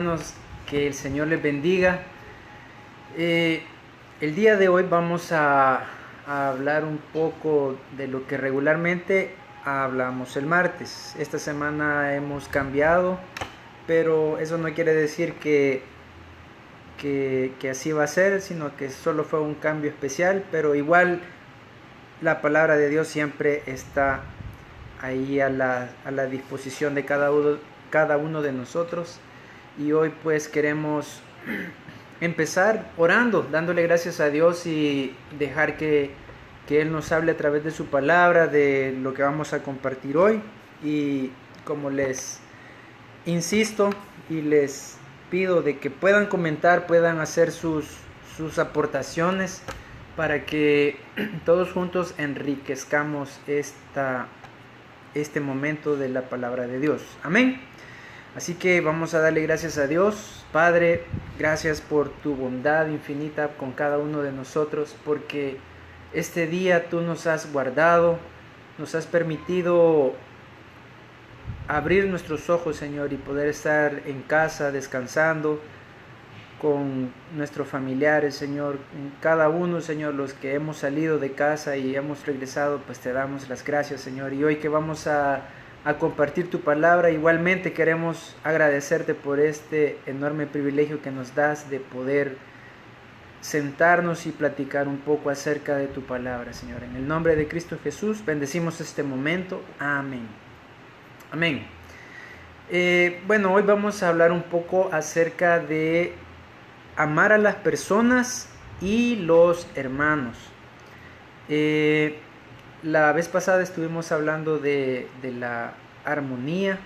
Hermanos, que el Señor les bendiga. El día de hoy vamos a hablar un poco de lo que regularmente hablamos el martes. Esta semana hemos cambiado, pero eso no quiere decir que así va a ser, sino que solo fue un cambio especial, pero igual la palabra de Dios siempre está ahí a la disposición de cada uno de nosotros. Y hoy pues queremos empezar orando, dándole gracias a Dios y dejar que Él nos hable a través de su palabra, de lo que vamos a compartir hoy. Y como les insisto y les pido de que puedan comentar, puedan hacer sus aportaciones para que todos juntos enriquezcamos este momento de la palabra de Dios. Amén. Así que vamos a darle gracias a Dios. Padre, gracias por tu bondad infinita con cada uno de nosotros, porque este día tú nos has guardado, nos has permitido abrir nuestros ojos, Señor, y poder estar en casa descansando con nuestros familiares, Señor. Cada uno, Señor, los que hemos salido de casa y hemos regresado, pues te damos las gracias, Señor. Y hoy que vamos a compartir tu palabra, igualmente queremos agradecerte por este enorme privilegio que nos das de poder sentarnos y platicar un poco acerca de tu palabra, Señor. En el nombre de Cristo Jesús, bendecimos este momento. Amén. Amén. Bueno, hoy vamos a hablar un poco acerca de amar a las personas y los hermanos. La vez pasada estuvimos hablando de la armonía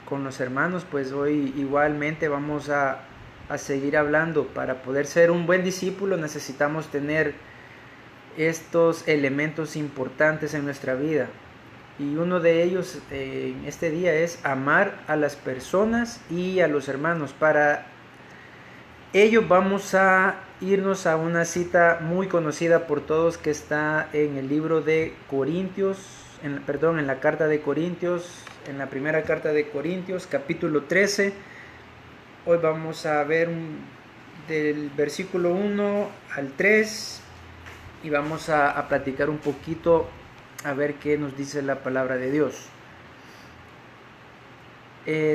con los hermanos, pues hoy igualmente vamos a seguir hablando. Para poder ser un buen discípulo necesitamos tener estos elementos importantes en nuestra vida. Y uno de ellos en este día es amar a las personas y a los hermanos. Para ello vamos a irnos a una cita muy conocida por todos que está en el libro de Corintios, en la carta de Corintios, en la primera carta de Corintios, capítulo 13. Hoy vamos a ver del versículo 1 al 3 y vamos a platicar un poquito a ver qué nos dice la palabra de Dios.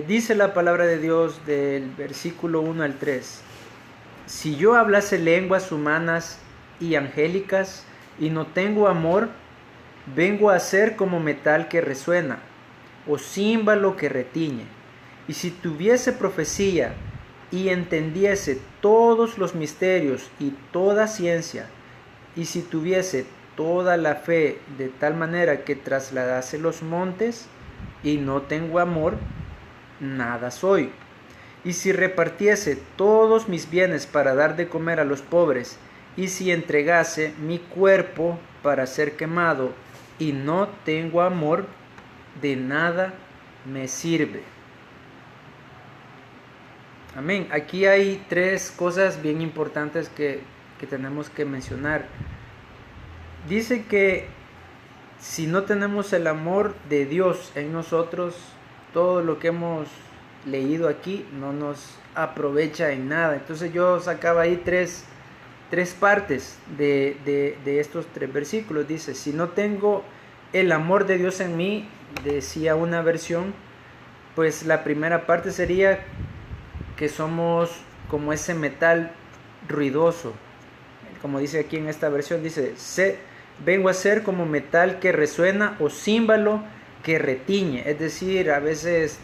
Dice la palabra de Dios del versículo 1 al 3. Si yo hablase lenguas humanas y angélicas y no tengo amor, vengo a ser como metal que resuena o címbalo que retiñe. Y si tuviese profecía y entendiese todos los misterios y toda ciencia, y si tuviese toda la fe de tal manera que trasladase los montes, y no tengo amor, nada soy. Y si repartiese todos mis bienes para dar de comer a los pobres, y si entregase mi cuerpo para ser quemado, y no tengo amor, de nada me sirve. Amén. Aquí hay tres cosas bien importantes que tenemos que mencionar. Dice que si no tenemos el amor de Dios en nosotros, todo lo que hemos leído aquí no nos aprovecha en nada. Entonces yo sacaba ahí tres partes de estos tres versículos. Dice, si no tengo el amor de Dios en mí, decía una versión, pues la primera parte sería que somos como ese metal ruidoso. Como dice aquí en esta versión, dice, vengo a ser como metal que resuena o címbalo que retiñe. Es decir, a veces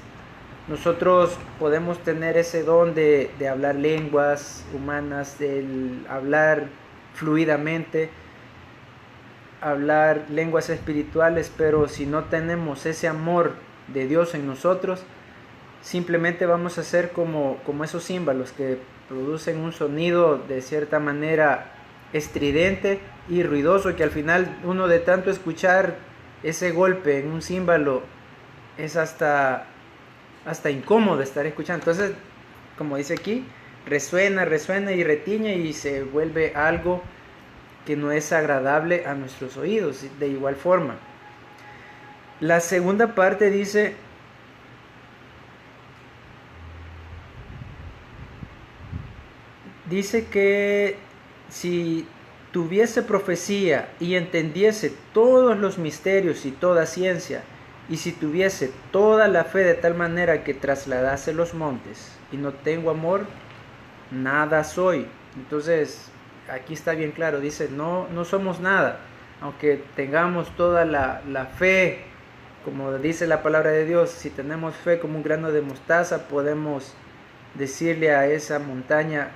nosotros podemos tener ese don de hablar lenguas humanas, de hablar fluidamente, hablar lenguas espirituales, pero si no tenemos ese amor de Dios en nosotros, simplemente vamos a ser como esos címbalos que producen un sonido de cierta manera estridente y ruidoso, que al final uno de tanto escuchar ese golpe en un címbalo es hasta incómodo estar escuchando. Entonces, como dice aquí, resuena y retiñe y se vuelve algo que no es agradable a nuestros oídos. De igual forma, la segunda parte dice, dice que si tuviese profecía y entendiese todos los misterios y toda ciencia, y si tuviese toda la fe de tal manera que trasladase los montes, y no tengo amor, nada soy. Entonces, aquí está bien claro, dice, no somos nada, aunque tengamos toda la fe, como dice la palabra de Dios, si tenemos fe como un grano de mostaza, podemos decirle a esa montaña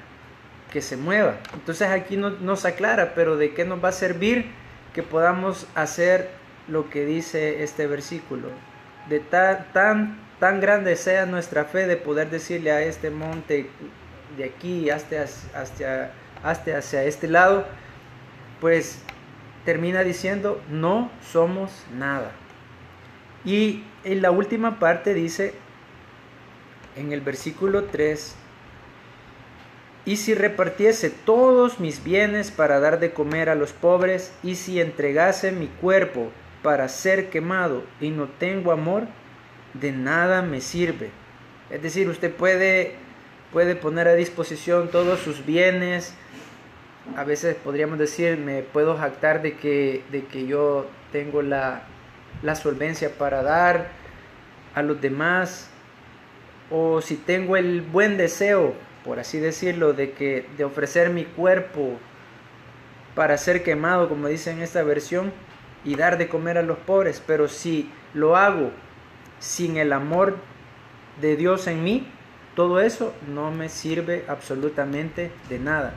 que se mueva. Entonces aquí nos aclara, pero ¿de qué nos va a servir que podamos hacer lo que dice este versículo? De tan grande sea nuestra fe de poder decirle a este monte de aquí hasta hacia este lado, pues termina diciendo, no somos nada. Y en la última parte dice, en el versículo 3, y si repartiese todos mis bienes para dar de comer a los pobres, y si entregase mi cuerpo para ser quemado y no tengo amor, de nada me sirve. Es decir, usted puede poner a disposición todos sus bienes. A veces podríamos decir, me puedo jactar de que yo tengo la solvencia para dar a los demás, o si tengo el buen deseo, por así decirlo, de ofrecer mi cuerpo para ser quemado, como dice en esta versión, y dar de comer a los pobres, pero si lo hago sin el amor de Dios en mí, todo eso no me sirve absolutamente de nada.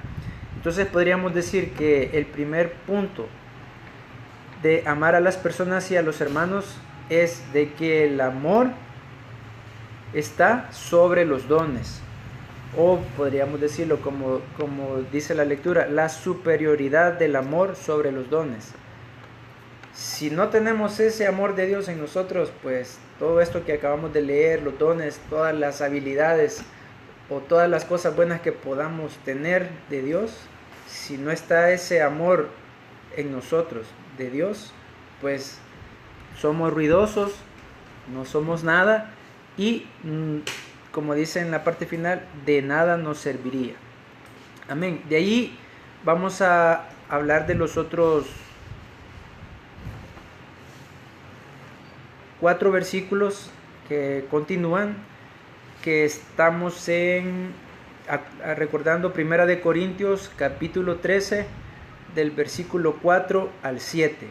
Entonces podríamos decir que el primer punto de amar a las personas y a los hermanos es de que el amor está sobre los dones, o podríamos decirlo como dice la lectura, la superioridad del amor sobre los dones. Si no tenemos ese amor de Dios en nosotros, pues todo esto que acabamos de leer, los dones, todas las habilidades o todas las cosas buenas que podamos tener de Dios, si no está ese amor en nosotros de Dios, pues somos ruidosos, no somos nada, y como dice en la parte final, de nada nos serviría. Amén. De ahí vamos a hablar de los otros 4 versículos que continúan, que estamos recordando 1 de Corintios capítulo 13 del versículo 4 al 7.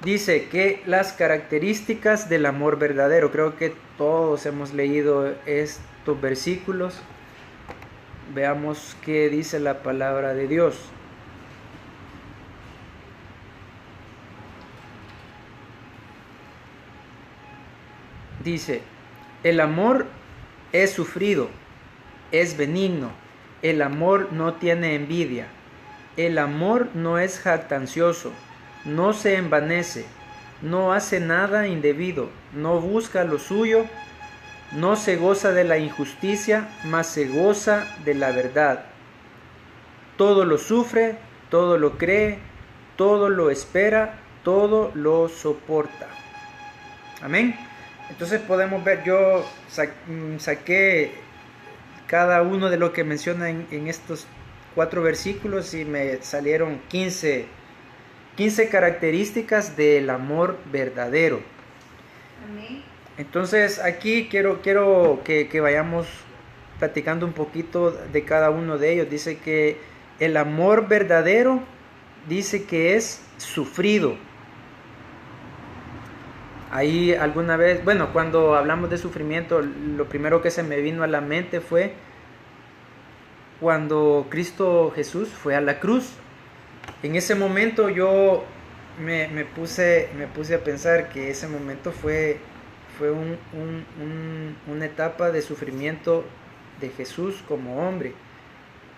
Dice que las características del amor verdadero, creo que todos hemos leído estos versículos. Veamos qué dice la palabra de Dios. Dice, el amor es sufrido, es benigno, el amor no tiene envidia, el amor no es jactancioso, no se envanece, no hace nada indebido, no busca lo suyo, no se goza de la injusticia, mas se goza de la verdad. Todo lo sufre, todo lo cree, todo lo espera, todo lo soporta. Amén. Entonces podemos ver, yo saqué cada uno de lo que menciona en estos 4 versículos y me salieron 15 características del amor verdadero. Amén. Entonces aquí quiero que vayamos platicando un poquito de cada uno de ellos. Dice que el amor verdadero, dice que es sufrido. Ahí alguna vez, bueno, cuando hablamos de sufrimiento, lo primero que se me vino a la mente fue cuando Cristo Jesús fue a la cruz. En ese momento yo me puse a pensar que ese momento fue una etapa de sufrimiento de Jesús como hombre,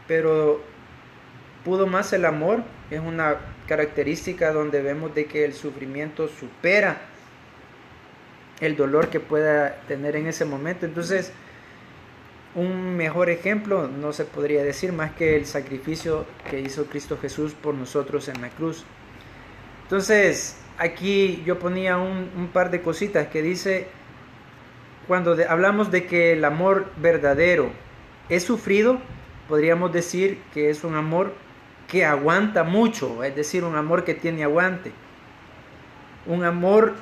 pero pudo más el amor. Es una característica donde vemos de que el sufrimiento supera el dolor que pueda tener en ese momento. Entonces, un mejor ejemplo no se podría decir más que el sacrificio que hizo Cristo Jesús por nosotros en la cruz. Entonces, aquí yo ponía un par de cositas que dice, cuando hablamos de que el amor verdadero es sufrido, podríamos decir que es un amor que aguanta mucho, es decir, un amor que tiene aguante. Un amor,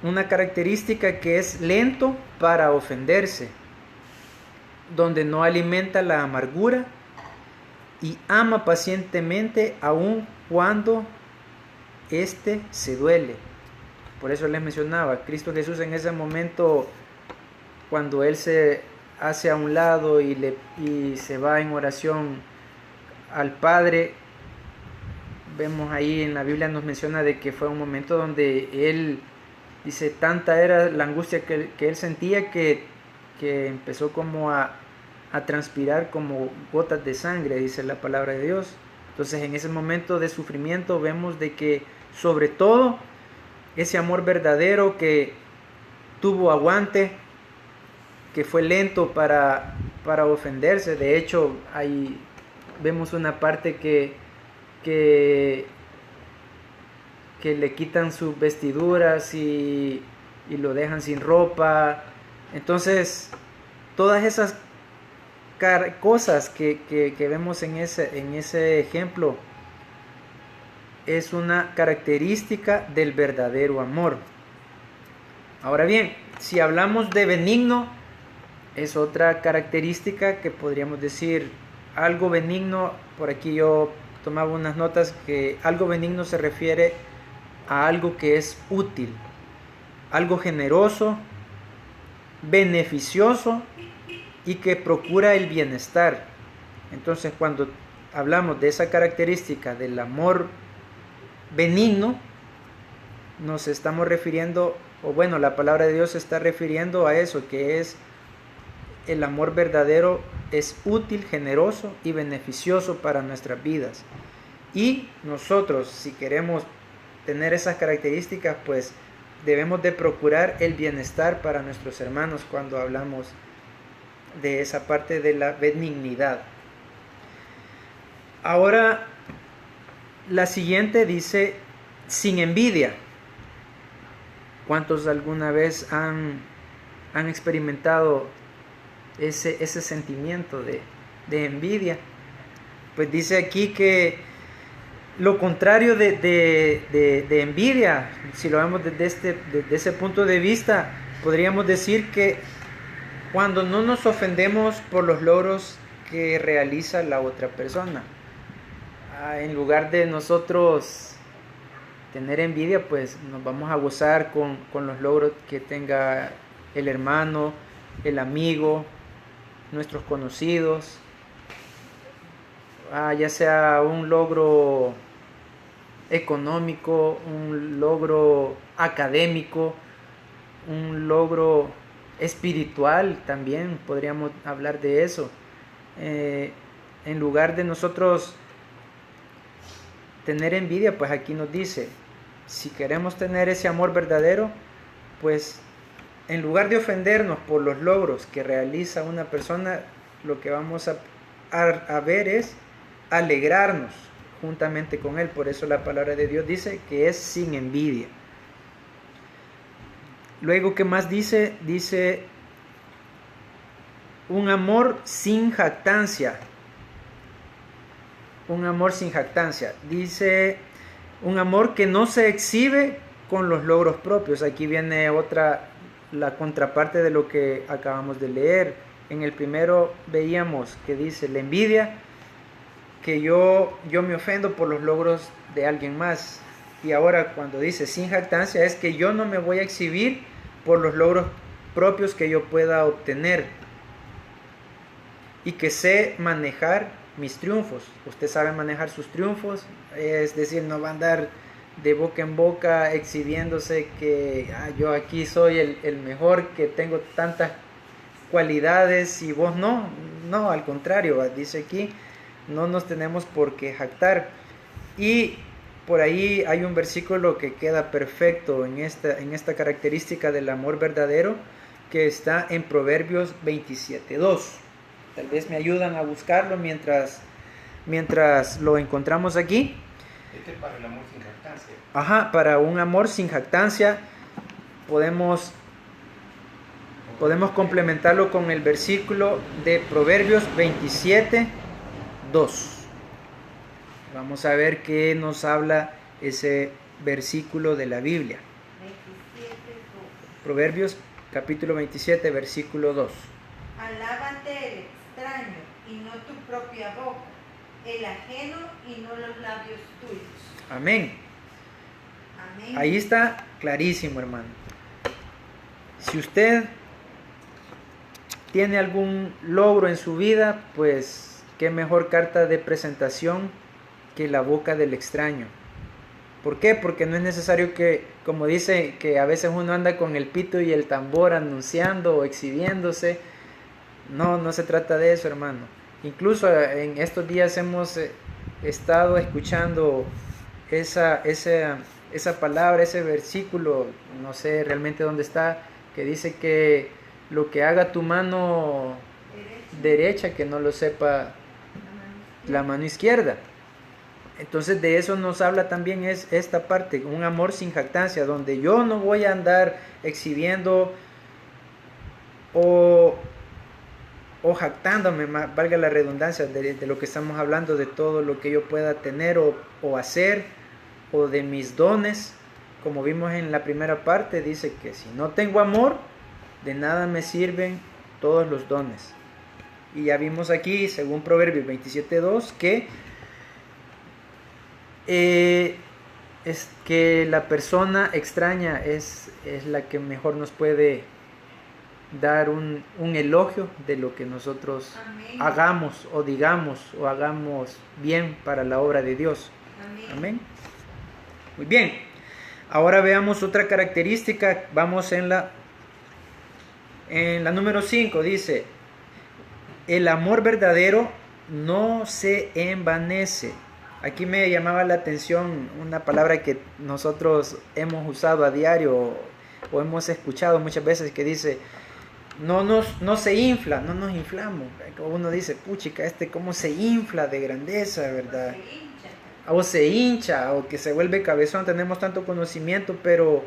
una característica que es lento para ofenderse, donde no alimenta la amargura y ama pacientemente aun cuando éste se duele. Por eso les mencionaba, Cristo Jesús en ese momento, cuando Él se hace a un lado y se va en oración al Padre, vemos ahí en la Biblia nos menciona de que fue un momento donde Él, dice, tanta era la angustia que Él sentía que empezó como a transpirar como gotas de sangre, dice la palabra de Dios. Entonces en ese momento de sufrimiento vemos de que sobre todo ese amor verdadero que tuvo aguante, que fue lento para ofenderse. De hecho, ahí vemos una parte que le quitan sus vestiduras y lo dejan sin ropa. Entonces, todas esas cosas que vemos en ese ejemplo es una característica del verdadero amor. Ahora bien, si hablamos de benigno, es otra característica que podríamos decir algo benigno. Por aquí yo tomaba unas notas que algo benigno se refiere a algo que es útil, algo generoso, beneficioso y que procura el bienestar. Entonces, cuando hablamos de esa característica del amor benigno, nos estamos refiriendo, o bueno, la palabra de Dios se está refiriendo a eso, que es el amor verdadero, es útil, generoso y beneficioso para nuestras vidas. Y nosotros, si queremos tener esas características, pues debemos de procurar el bienestar para nuestros hermanos cuando hablamos de esa parte de la benignidad. Ahora, la siguiente dice, sin envidia. ¿Cuántos alguna vez han experimentado ese sentimiento de envidia? Pues dice aquí que lo contrario de envidia, si lo vemos desde ese punto de vista, podríamos decir que cuando no nos ofendemos por los logros que realiza la otra persona, en lugar de nosotros tener envidia, pues nos vamos a gozar con los logros que tenga el hermano, el amigo, nuestros conocidos, ya sea un logro económico, un logro académico, un logro espiritual, también podríamos hablar de eso. En lugar de nosotros tener envidia, pues aquí nos dice, si queremos tener ese amor verdadero, pues en lugar de ofendernos por los logros que realiza una persona, lo que vamos a ver es alegrarnos juntamente con él. Por eso la palabra de Dios dice que es sin envidia. Luego, ¿qué más dice? Dice un amor sin jactancia. Un amor sin jactancia. Dice un amor que no se exhibe con los logros propios. Aquí viene la contraparte de lo que acabamos de leer. En el primero veíamos que dice la envidia, que yo me ofendo por los logros de alguien más. Y ahora cuando dice sin jactancia, es que yo no me voy a exhibir por los logros propios que yo pueda obtener y que sé manejar mis triunfos. Usted sabe manejar sus triunfos, es decir, no va a andar de boca en boca exhibiéndose que yo aquí soy el mejor, que tengo tantas cualidades y vos no, al contrario, dice aquí, no nos tenemos por qué jactar. Y por ahí hay un versículo que queda perfecto en esta característica del amor verdadero, que está en Proverbios 27:2. Tal vez me ayudan a buscarlo mientras lo encontramos aquí. Este es para el amor sin jactancia. Para un amor sin jactancia podemos... podemos complementarlo con el versículo de Proverbios 27:2. Vamos a ver qué nos habla ese versículo de la Biblia. 27:2. Proverbios capítulo 27, versículo 2. Alábate el extraño y no tu propia boca, el ajeno y no los labios tuyos. Amén. Amén. Ahí está clarísimo, hermano. Si usted tiene algún logro en su vida, pues qué mejor carta de presentación que la boca del extraño. ¿Por qué? Porque no es necesario que, como dice, que a veces uno anda con el pito y el tambor anunciando o exhibiéndose. No se trata de eso, hermano. Incluso en estos días hemos estado escuchando esa palabra, ese versículo, no sé realmente dónde está, que dice que lo que haga tu mano derecha, que no lo sepa la mano izquierda. Entonces de eso nos habla también es esta parte, un amor sin jactancia, donde yo no voy a andar exhibiendo o jactándome, valga la redundancia, de lo que estamos hablando, de todo lo que yo pueda tener o hacer, o de mis dones. Como vimos en la primera parte, dice que si no tengo amor, de nada me sirven todos los dones. Y ya vimos aquí, según Proverbios 27:2, que es que la persona extraña es la que mejor nos puede dar un elogio de lo que nosotros Amén. hagamos o digamos o hagamos bien para la obra de Dios. Amén. Amén. Muy bien. Ahora veamos otra característica. Vamos en la número 5. Dice: el amor verdadero no se envanece. Aquí me llamaba la atención una palabra que nosotros hemos usado a diario o hemos escuchado muchas veces, que dice: no se infla, no nos inflamos. Uno dice, puchica, cómo se infla de grandeza, ¿verdad? O se hincha, o que se vuelve cabezón. Tenemos tanto conocimiento, pero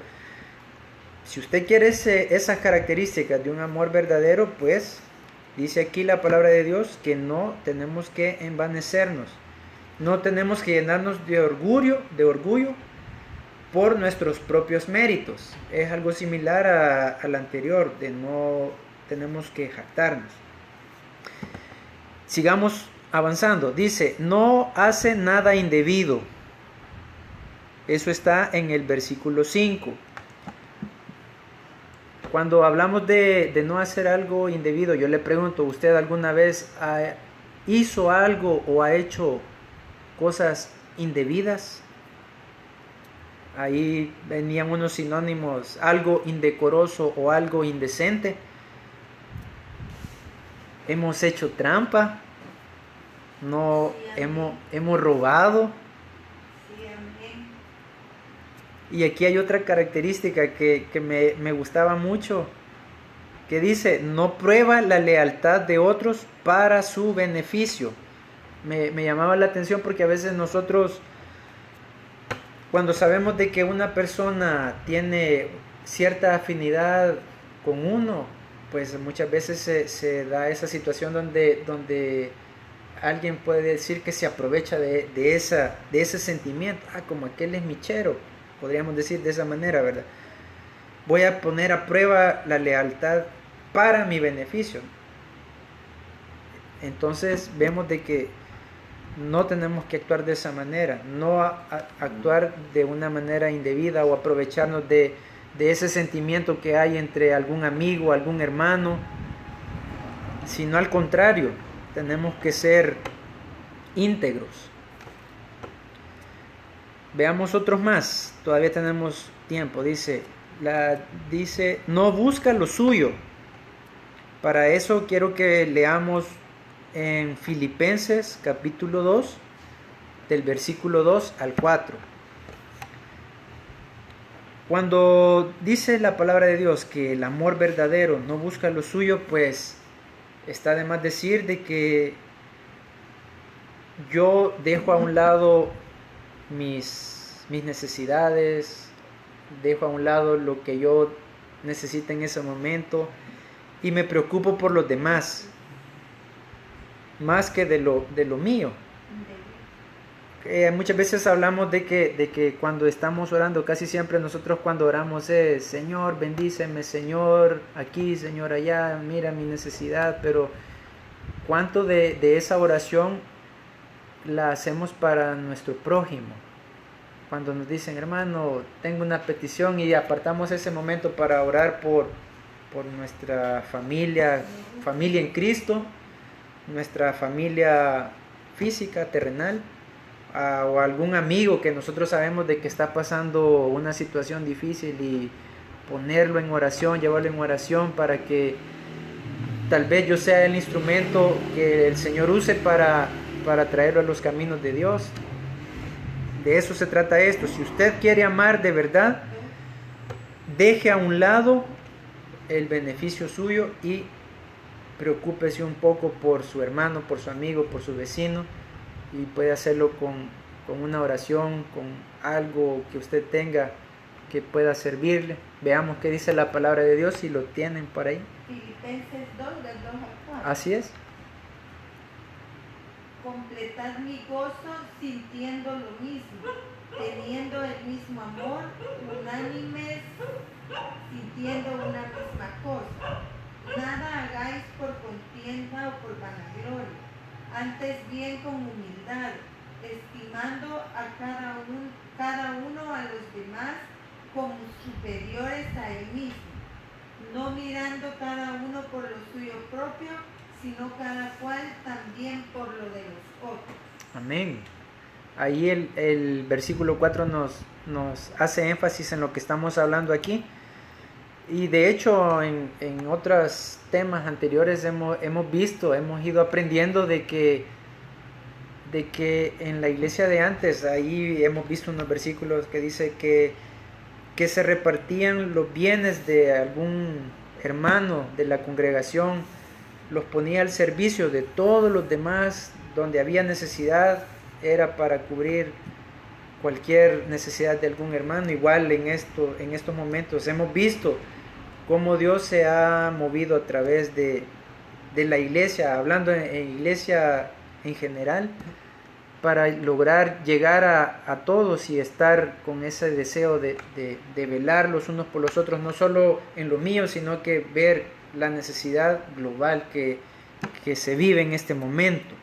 si usted quiere esas características de un amor verdadero, pues dice aquí la palabra de Dios que no tenemos que envanecernos, no tenemos que llenarnos de orgullo por nuestros propios méritos. Es algo similar al anterior, de no tenemos que jactarnos. Sigamos avanzando. Dice: no hace nada indebido. Eso está en el versículo 5. Cuando hablamos de no hacer algo indebido, yo le pregunto, ¿usted alguna vez hizo algo o ha hecho cosas indebidas? Ahí venían unos sinónimos: algo indecoroso o algo indecente. Hemos hecho trampa, no hemos robado. Sí, amén. Y aquí hay otra característica que me gustaba mucho, que dice: no prueba la lealtad de otros para su beneficio. Me llamaba la atención porque a veces nosotros, cuando sabemos de que una persona tiene cierta afinidad con uno, pues muchas veces se da esa situación donde alguien puede decir que se aprovecha de ese sentimiento. Como aquel es michero, podríamos decir de esa manera, ¿verdad? Voy a poner a prueba la lealtad para mi beneficio. Entonces vemos de que no tenemos que actuar de esa manera, no actuar de una manera indebida o aprovecharnos de ese sentimiento que hay entre algún amigo, algún hermano, sino al contrario, tenemos que ser íntegros. Veamos otros más, todavía tenemos tiempo. Dice, no busca lo suyo. Para eso quiero que leamos en Filipenses capítulo 2, del versículo 2 al 4. Cuando dice la palabra de Dios que el amor verdadero no busca lo suyo, pues está de más decir de que yo dejo a un lado mis necesidades, dejo a un lado lo que yo necesito en ese momento y me preocupo por los demás, más que de lo mío. Muchas veces hablamos de que cuando estamos orando, casi siempre nosotros cuando oramos es: Señor, bendíceme, Señor, aquí, Señor, allá, mira mi necesidad. Pero ¿cuánto de esa oración la hacemos para nuestro prójimo? Cuando nos dicen: hermano, tengo una petición, y apartamos ese momento para orar por nuestra familia en Cristo, nuestra familia física, terrenal, o algún amigo que nosotros sabemos de que está pasando una situación difícil, y ponerlo en oración, llevarlo en oración para que tal vez yo sea el instrumento que el Señor use para traerlo a los caminos de Dios. De eso se trata esto. Si usted quiere amar de verdad, deje a un lado el beneficio suyo y preocúpese un poco por su hermano, por su amigo, por su vecino, y puede hacerlo con una oración, con algo que usted tenga que pueda servirle. Veamos qué dice la palabra de Dios, si lo tienen por ahí. Filipenses 2, del 2 al 4. Así es. Completad mi gozo sintiendo lo mismo, teniendo el mismo amor, unánimes, sintiendo una misma cosa. Nada hagáis por contienda o por vanagloria, antes bien con humildad, estimando a cada uno a los demás como superiores a él mismo, no mirando cada uno por lo suyo propio, sino cada cual también por lo de los otros. Amén. Ahí el versículo 4 nos hace énfasis en lo que estamos hablando aquí. Y de hecho en otros temas anteriores hemos ido aprendiendo de que en la iglesia de antes, ahí hemos visto unos versículos que dice que se repartían los bienes de algún hermano de la congregación, los ponía al servicio de todos los demás. Donde había necesidad era para cubrir cualquier necesidad de algún hermano. Igual en estos momentos hemos visto cómo Dios se ha movido a través de la iglesia, hablando en iglesia en general, para lograr llegar a todos y estar con ese deseo de velar los unos por los otros, no solo en lo mío, sino que ver la necesidad global que se vive en este momento.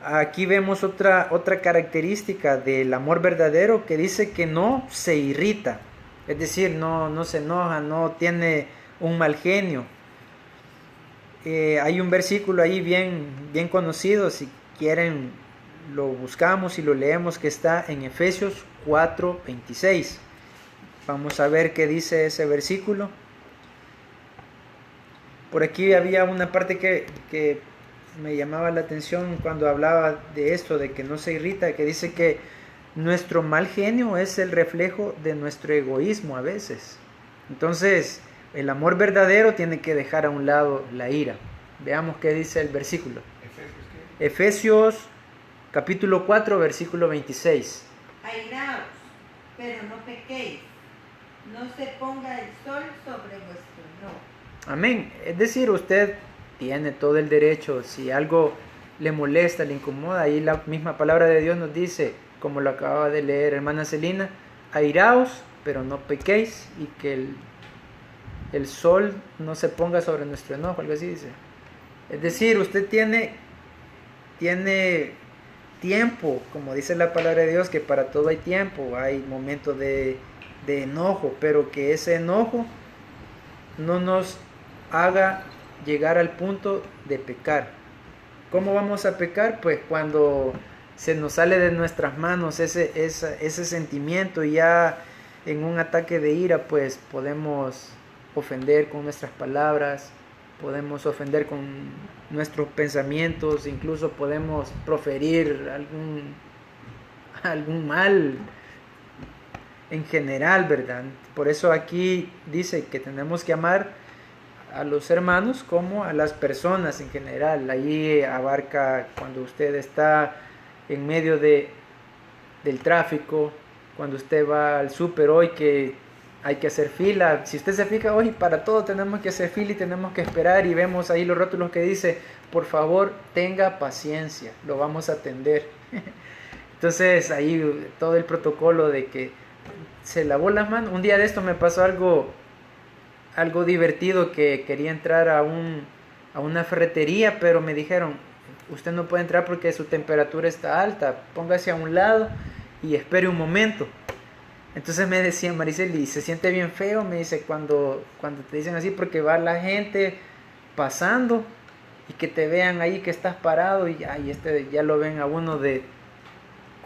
Aquí vemos otra característica del amor verdadero, que dice que no se irrita, es decir, no se enoja, no tiene un mal genio. Hay un versículo ahí bien conocido, si quieren lo buscamos y lo leemos, que está en Efesios 4:26. Vamos a ver qué dice ese versículo. Por aquí había una parte que me llamaba la atención cuando hablaba de esto, de que no se irrita, que dice que nuestro mal genio es el reflejo de nuestro egoísmo a veces. Entonces, el amor verdadero tiene que dejar a un lado la ira. Veamos qué dice el versículo. Efesios capítulo 4, versículo 26. Airaos, pero no pequéis, no se ponga el sol sobre vuestro enojo. Amén. Es decir, usted tiene todo el derecho, si algo le molesta, le incomoda, ahí la misma palabra de Dios nos dice, como lo acaba de leer hermana Celina: airaos, pero no pequéis, y que el sol no se ponga sobre nuestro enojo, algo así dice. Es decir, usted tiene tiempo, como dice la palabra de Dios, que para todo hay tiempo, hay momentos de enojo, pero que ese enojo no nos haga llegar al punto de pecar. ¿Cómo vamos a pecar? Pues cuando se nos sale de nuestras manos ese sentimiento, y ya en un ataque de ira pues podemos ofender con nuestras palabras, podemos ofender con nuestros pensamientos, incluso podemos proferir algún mal en general, ¿verdad? Por eso aquí dice que tenemos que amar a los hermanos como a las personas en general. Ahí abarca cuando usted está en medio del tráfico, cuando usted va al súper hoy, que hay que hacer fila. Si usted se fija hoy, para todo tenemos que hacer fila y tenemos que esperar, y vemos ahí los rótulos que dice, por favor, tenga paciencia, lo vamos a atender. Entonces ahí todo el protocolo de que se lavó las manos. Un día de esto me pasó algo divertido, que quería entrar a una ferretería, pero me dijeron, usted no puede entrar porque su temperatura está alta, póngase a un lado y espere un momento. Entonces me decía Mariceli, se siente bien feo, me dice, cuando te dicen así, porque va la gente pasando y que te vean ahí que estás parado y ya lo ven a uno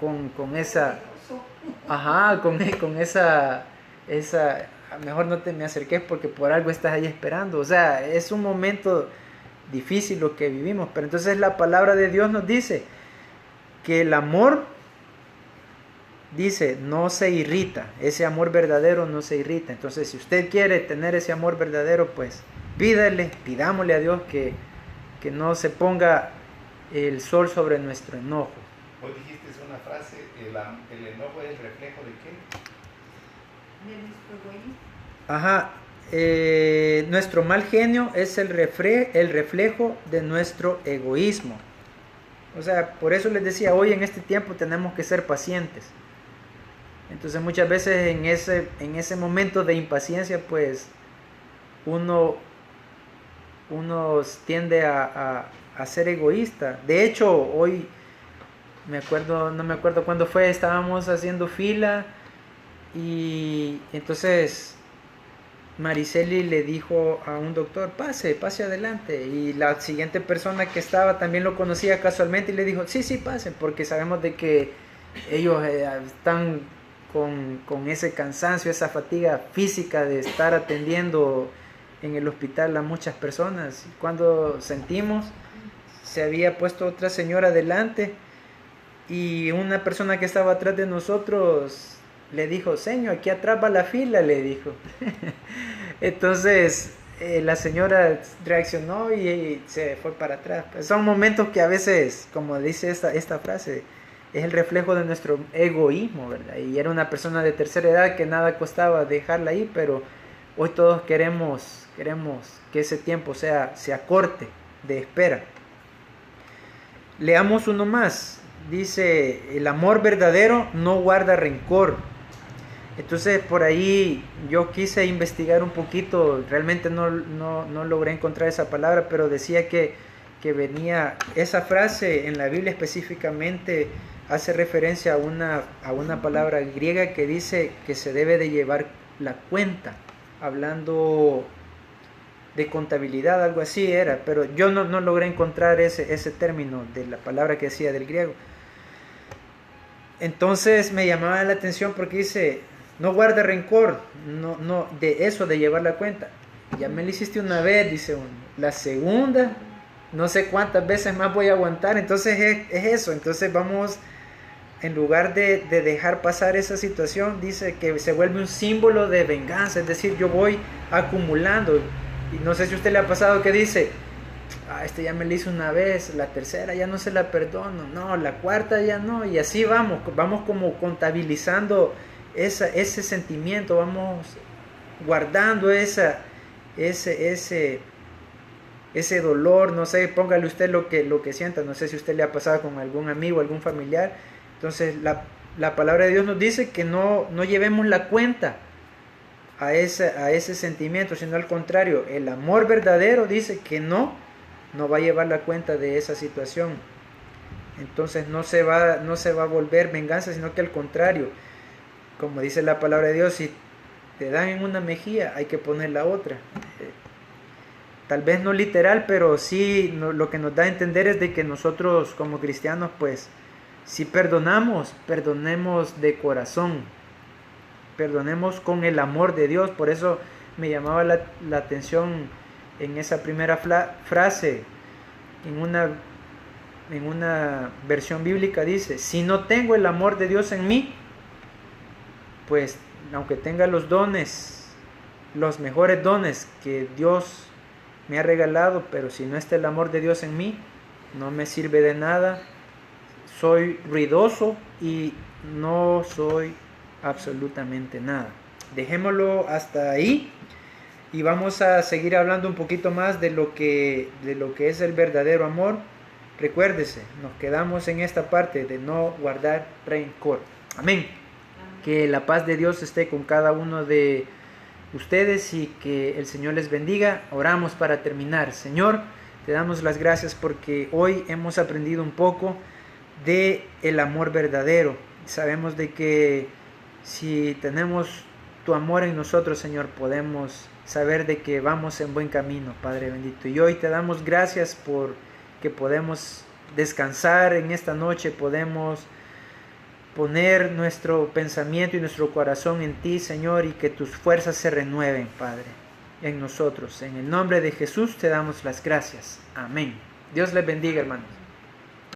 con esa, con esa, mejor no te me acerques porque por algo estás ahí esperando. O sea, es un momento difícil lo que vivimos, pero entonces la palabra de Dios nos dice que el amor, dice, no se irrita, ese amor verdadero no se irrita. Entonces, si usted quiere tener ese amor verdadero, pues pidámosle a Dios que no se ponga el sol sobre nuestro enojo. Vos dijiste una frase, el enojo es el reflejo de qué? De nuestro egoísmo. Ajá, nuestro mal genio es el reflejo de nuestro egoísmo. O sea, por eso les decía, hoy en este tiempo tenemos que ser pacientes. Entonces muchas veces en ese momento de impaciencia, pues uno tiende a ser egoísta. De hecho, hoy no me acuerdo cuándo fue, estábamos haciendo fila y entonces Mariceli le dijo a un doctor, pase adelante, y la siguiente persona que estaba también lo conocía casualmente y le dijo, sí, pasen, porque sabemos de que ellos están con ese cansancio, esa fatiga física de estar atendiendo en el hospital a muchas personas. Cuando sentimos, se había puesto otra señora delante y una persona que estaba atrás de nosotros le dijo, señor, aquí atrás va la fila, le dijo. Entonces la señora reaccionó y se fue para atrás. Pues son momentos que a veces, como dice esta frase, es el reflejo de nuestro egoísmo, ¿verdad? Y era una persona de tercera edad que nada costaba dejarla ahí, pero hoy todos queremos que ese tiempo se acorte de espera. Leamos uno más. Dice, el amor verdadero no guarda rencor. Entonces por ahí yo quise investigar un poquito, realmente no logré encontrar esa palabra, pero decía que venía, esa frase en la Biblia específicamente hace referencia a una palabra griega que dice que se debe de llevar la cuenta, hablando de contabilidad, algo así era, pero yo no logré encontrar ese término de la palabra que decía del griego. Entonces me llamaba la atención porque dice, no guarda rencor, no de eso de llevar la cuenta. Ya me lo hiciste una vez, dice uno, la segunda, no sé cuántas veces más voy a aguantar. Entonces es eso. Entonces vamos, en lugar de dejar pasar esa situación, dice que se vuelve un símbolo de venganza, es decir, yo voy acumulando. Y no sé si a usted le ha pasado que dice, ya me lo hizo una vez, la tercera ya no se la perdono, no, la cuarta ya no, y así vamos como contabilizando ese sentimiento, vamos guardando ese dolor, no sé, póngale usted lo que sienta, no sé si a usted le ha pasado con algún amigo, algún familiar. Entonces la palabra de Dios nos dice que no llevemos la cuenta a ese sentimiento, sino al contrario, el amor verdadero dice que no va a llevar la cuenta de esa situación. Entonces no se va a volver venganza, sino que al contrario, como dice la palabra de Dios, si te dan en una mejilla hay que poner la otra. Tal vez no literal, pero sí lo que nos da a entender es de que nosotros como cristianos, pues si perdonemos de corazón, perdonemos con el amor de Dios. Por eso me llamaba la atención en esa primera frase, en una versión bíblica dice, si no tengo el amor de Dios en mí, pues aunque tenga los dones, los mejores dones que Dios me ha regalado, pero si no está el amor de Dios en mí, no me sirve de nada, soy ruidoso y no soy absolutamente nada. dejémoslo hasta ahí y vamos a seguir hablando un poquito más de lo que es el verdadero amor. Recuérdese, nos quedamos en esta parte de no guardar rencor. Amén. Que la paz de Dios esté con cada uno de ustedes y que el Señor les bendiga. Oramos para terminar. Señor, te damos las gracias porque hoy hemos aprendido un poco de el amor verdadero. Sabemos de que si tenemos tu amor en nosotros, Señor, podemos saber de que vamos en buen camino, Padre bendito. Y hoy te damos gracias por que podemos descansar en esta noche, podemos poner nuestro pensamiento y nuestro corazón en ti, Señor, y que tus fuerzas se renueven, Padre, en nosotros. En el nombre de Jesús te damos las gracias. Amén. Dios les bendiga, hermanos.